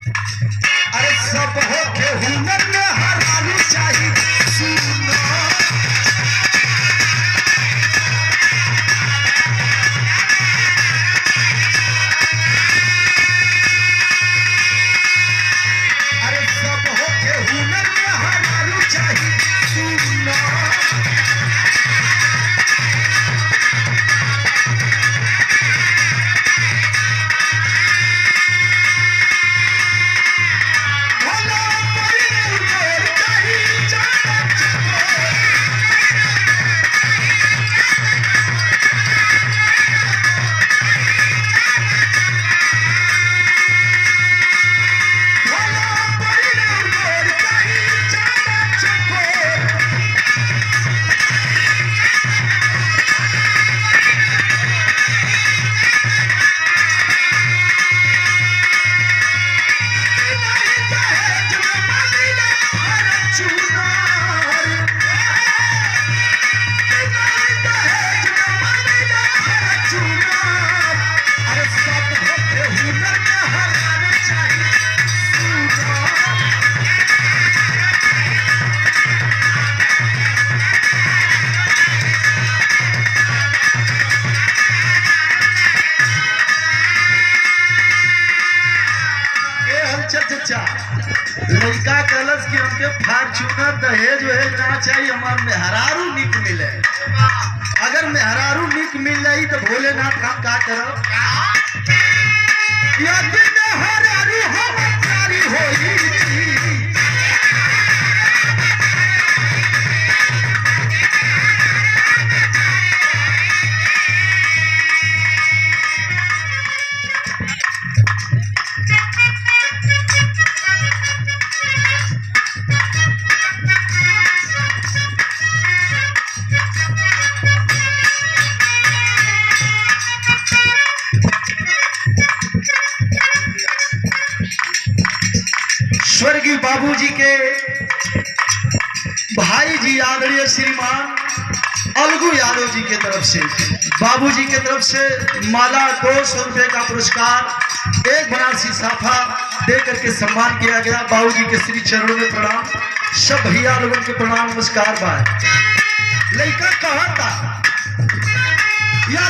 अरे सब हो के हुनर में हरानी चाहिए सुनो। अरे सब हो के हुनर में हरानी चाहिए सुनो। लड़का कलश की हमके फार्चूनर दहेज वहेज ना चाहिए, हमार मेहरारू निक मिले। अगर मेहरारू निक मिल जाई तो भोलेनाथ हम का करब? यदि मेहरारू हम प्यारी होई स्वर्गीय बाबूजी के भाई जी आदरणीय श्रीमान अलगू यादव जी के तरफ से बाबूजी के तरफ से माला 200 रुपए का पुरस्कार एक बनारसी साफा दे करके सम्मान किया गया। बाबूजी के श्री चरणों में प्रणाम। सब भैया लोगों के प्रणाम नमस्कार। भाई लड़का कहा था या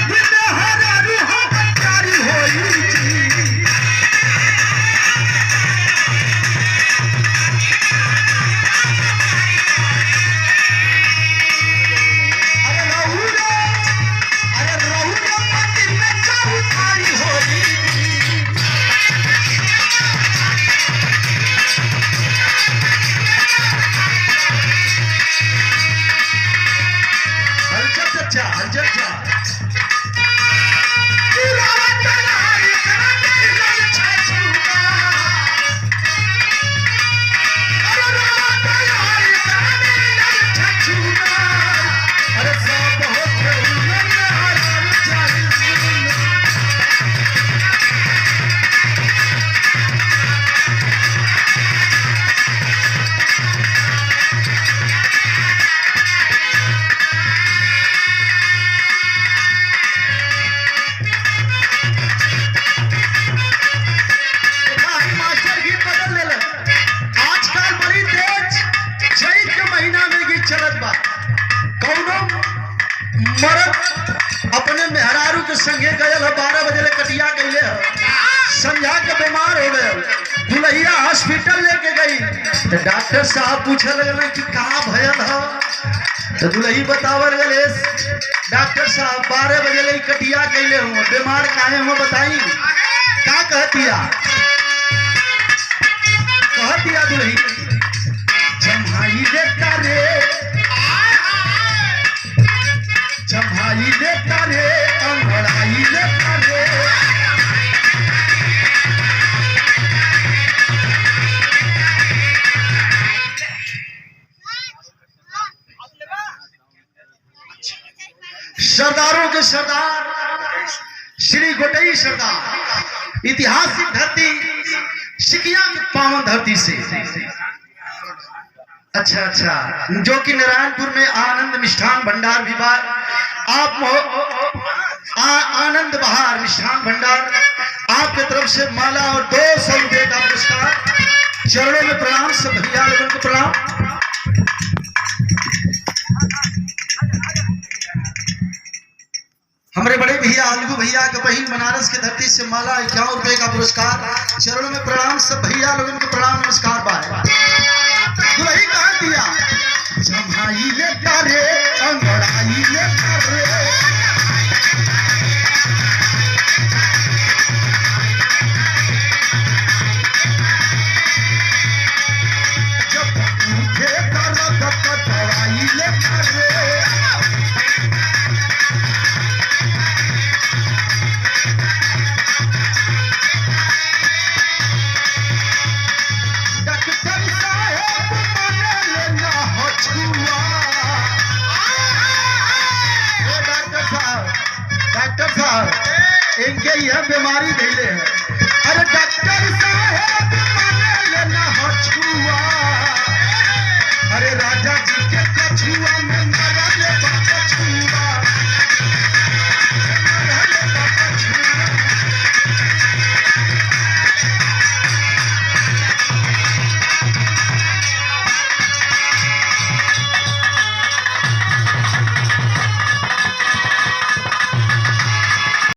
मरद अपने मेहरारू के संगे गयल है 12 बजे ले कटिया गईले है, संझा के बीमार हो गए, दुल्हिया हॉस्पिटल लेके गई तो डॉक्टर साहब पूछे लगे कि कहाँ भयल है, तो दुल्ही बतावर गए डॉक्टर साहब 12 बजे ले कटिया गईले हूँ, बीमार काहे हो बताई? क्या कहतिया दुल्ही जम्हाई देता रे जम्हाई देता रे अंगड़ाई देता रे। सरदारों के सरदार श्री गोटई सरदार ऐतिहासिक धरती सिकिया की पावन धरती से अच्छा जो कि नारायणपुर में आनंद मिष्ठान भंडार विभाग आनंद बहार मिष्ठान भंडार आपके तरफ से माला और 200 रुपए का पुरस्कार चरणों में प्रणाम, सब भैया लोगों को प्रणाम। हमारे बड़े भैया अलगू भैया के बहिन बनारस की धरती से माला 51 रुपए का पुरस्कार। चरणों में प्रणाम, सब भैया लोगों को प्रणाम नमस्कार। बाय दुलही कहा दिया जमाई ले करे अंगड़ाई ले करे जब उठे दर्द दवाई ले करे डॉक्टर साहब इनके यह बीमारी धैले है। अरे डॉक्टर साहब